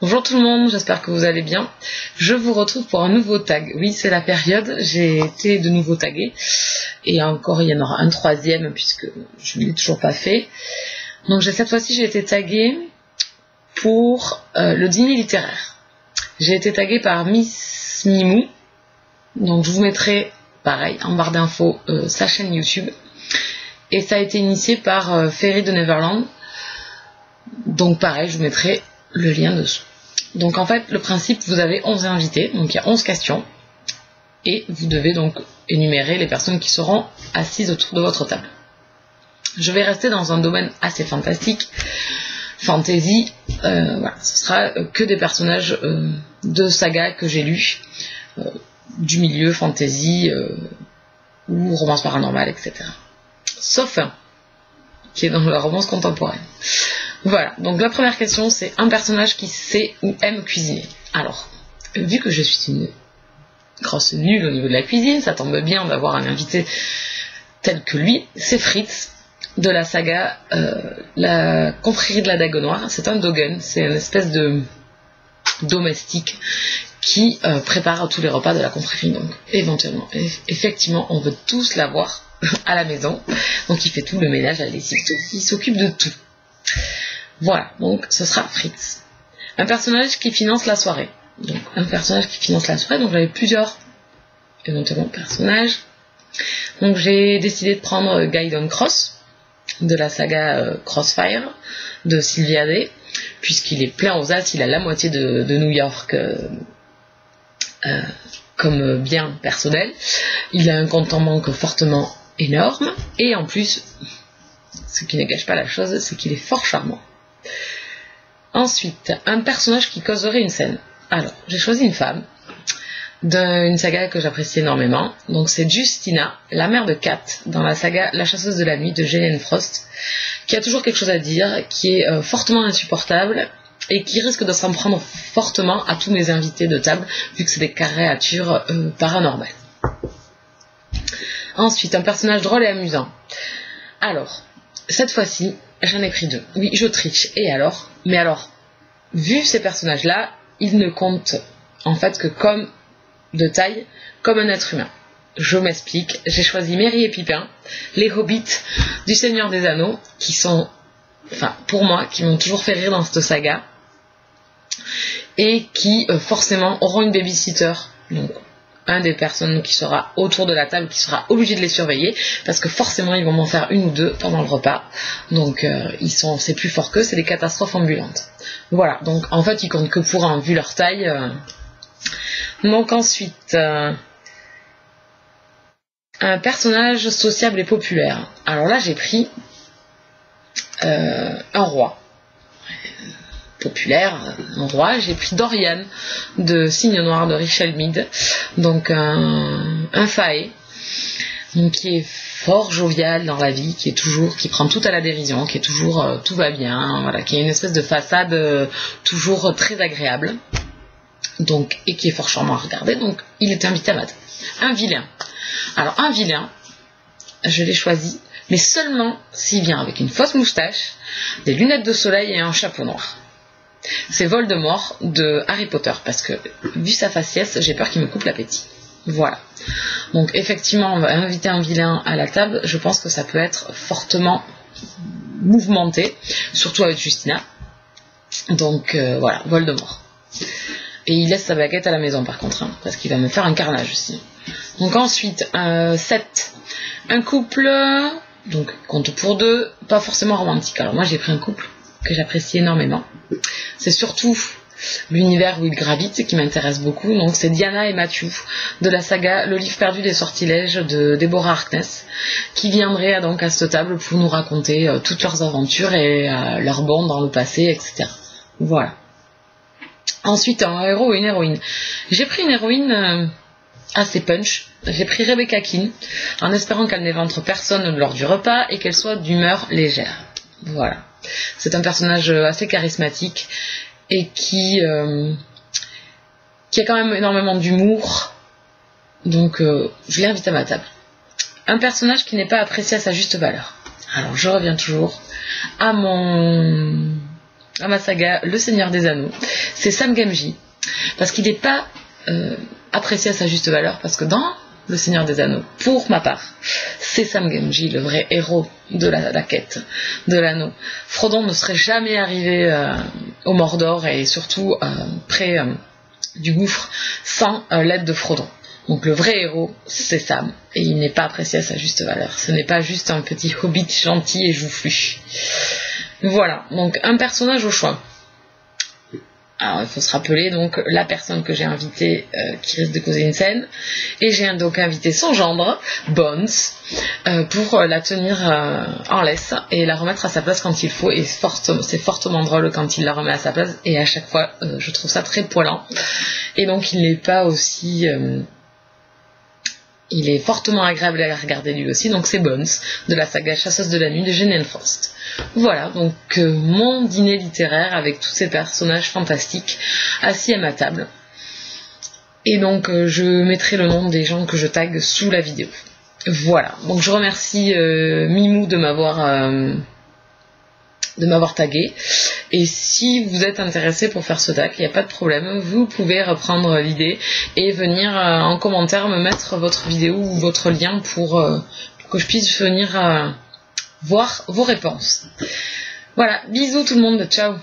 Bonjour tout le monde, j'espère que vous allez bien. Je vous retrouve pour un nouveau tag. Oui, c'est la période, j'ai été de nouveau taguée. Et encore, il y en aura un troisième puisque je ne l'ai toujours pas fait. Donc cette fois-ci, j'ai été taguée pour le dîner littéraire. J'ai été taguée par Miss Mimou. Donc je vous mettrai, pareil, en barre d'infos, sa chaîne YouTube. Et ça a été initié par Ferry de Neverland. Donc pareil, je vous mettrai le lien dessous. Donc en fait, le principe, vous avez 11 invités, donc il y a 11 questions, et vous devez donc énumérer les personnes qui seront assises autour de votre table. Je vais rester dans un domaine assez fantastique, fantasy, voilà, ce sera que des personnages de sagas que j'ai lus, du milieu fantasy, ou romance paranormale, etc. Sauf un, qui est dans la romance contemporaine. Voilà, donc la première question, c'est un personnage qui sait ou aime cuisiner. Alors, vu que je suis une grosse nulle au niveau de la cuisine, ça tombe bien d'avoir un invité tel que lui, c'est Fritz, de la saga La confrérie de la Dague Noire. C'est un dogen, c'est une espèce de domestique qui prépare tous les repas de la confrérie. Donc, éventuellement, effectivement, on veut tous l'avoir à la maison. Donc, il fait tout le ménage, la lessive, il s'occupe de tout. Voilà, donc ce sera Fritz. Un personnage qui finance la soirée. Donc un personnage qui finance la soirée, donc j'avais plusieurs éventuellement personnages. Donc j'ai décidé de prendre Gaydon Cross, de la saga Crossfire, de Sylvia Day, puisqu'il est plein aux as, il a la moitié de New York comme bien personnel. Il a un compte en banque fortement énorme, et en plus, ce qui ne gâche pas la chose, c'est qu'il est fort charmant. Ensuite, un personnage qui causerait une scène. Alors, j'ai choisi une femme d'une saga que j'apprécie énormément. Donc c'est Justina, la mère de Kat, dans la saga La chasseuse de la nuit de Gillian Frost, qui a toujours quelque chose à dire, qui est fortement insupportable et qui risque de s'en prendre fortement à tous mes invités de table, vu que c'est des créatures paranormales. Ensuite, un personnage drôle et amusant. Alors, cette fois-ci, j'en ai pris deux. Oui, je triche. Et alors? Mais alors, vu ces personnages-là, ils ne comptent en fait que comme de taille, comme un être humain. Je m'explique. J'ai choisi Merry et Pipin, les hobbits du Seigneur des Anneaux, qui sont, enfin, pour moi, qui m'ont toujours fait rire dans cette saga, et qui, forcément, auront une babysitter. Donc, un des personnes qui sera autour de la table, qui sera obligé de les surveiller, parce que forcément ils vont m'en faire une ou deux pendant le repas. Donc c'est plus fort qu'eux, c'est des catastrophes ambulantes. Voilà, donc en fait ils comptent que pour un, vu leur taille. Donc ensuite, un personnage sociable et populaire. Alors là j'ai pris un roi. Populaire, un roi, j'ai pris Dorian de Signe Noir de Richel Mead, donc un faé, donc qui est fort jovial dans la vie, qui prend tout à la dérision, qui est toujours tout va bien, voilà, qui a une espèce de façade toujours très agréable, donc, et qui est fort charmant à regarder, donc il est invité à ma table. Un vilain. Alors un vilain, je l'ai choisi, mais seulement s'il vient avec une fausse moustache, des lunettes de soleil et un chapeau noir. C'est Voldemort de Harry Potter, parce que vu sa faciès, j'ai peur qu'il me coupe l'appétit. Voilà. Donc effectivement, on va inviter un vilain à la table, je pense que ça peut être fortement mouvementé, surtout avec Justina. Donc voilà, Voldemort. Et il laisse sa baguette à la maison par contre, hein, parce qu'il va me faire un carnage aussi. Donc ensuite, 7. Un couple, donc compte pour deux, pas forcément romantique. Alors moi j'ai pris un couple que j'apprécie énormément. C'est surtout l'univers où il gravite qui m'intéresse beaucoup. Donc c'est Diana et Matthew de la saga Le livre perdu des sortilèges de Deborah Harkness, qui viendraient donc à cette table pour nous raconter toutes leurs aventures et leurs bonds dans le passé, etc. Voilà. Ensuite, un héros et une héroïne. J'ai pris une héroïne assez punch. J'ai pris Rebecca Keane, en espérant qu'elle n'éventre personne lors du repas et qu'elle soit d'humeur légère. Voilà. C'est un personnage assez charismatique et qui a quand même énormément d'humour. Donc, je l'invite à ma table. Un personnage qui n'est pas apprécié à sa juste valeur. Alors, je reviens toujours à mon à ma saga Le Seigneur des Anneaux, c'est Sam Gamgee. Parce qu'il n'est pas apprécié à sa juste valeur, parce que dans Le Seigneur des Anneaux, pour ma part, c'est Sam Gamgee, le vrai héros de la quête de l'anneau. Frodon ne serait jamais arrivé au Mordor, et surtout près du gouffre, sans l'aide de Frodon. Donc le vrai héros, c'est Sam, et il n'est pas apprécié à sa juste valeur. Ce n'est pas juste un petit hobbit gentil et joufflu. Voilà, donc un personnage au choix. Alors il faut se rappeler donc la personne que j'ai invitée qui risque de causer une scène, et j'ai donc invité son gendre, Bones, pour la tenir en laisse et la remettre à sa place quand il faut, et c'est fortement drôle quand il la remet à sa place, et à chaque fois je trouve ça très poilant, et donc il n'est pas aussi... il est fortement agréable à regarder lui aussi, donc c'est Bones, de la saga Chasseuse de la Nuit de Jane Frost. Voilà, donc mon dîner littéraire avec tous ces personnages fantastiques assis à ma table. Et donc je mettrai le nom des gens que je tag sous la vidéo. Voilà, donc je remercie Mimou de m'avoir tagué, et si vous êtes intéressé pour faire ce tag, il n'y a pas de problème, vous pouvez reprendre l'idée et venir en commentaire me mettre votre vidéo ou votre lien pour que je puisse venir voir vos réponses. Voilà, bisous tout le monde, ciao.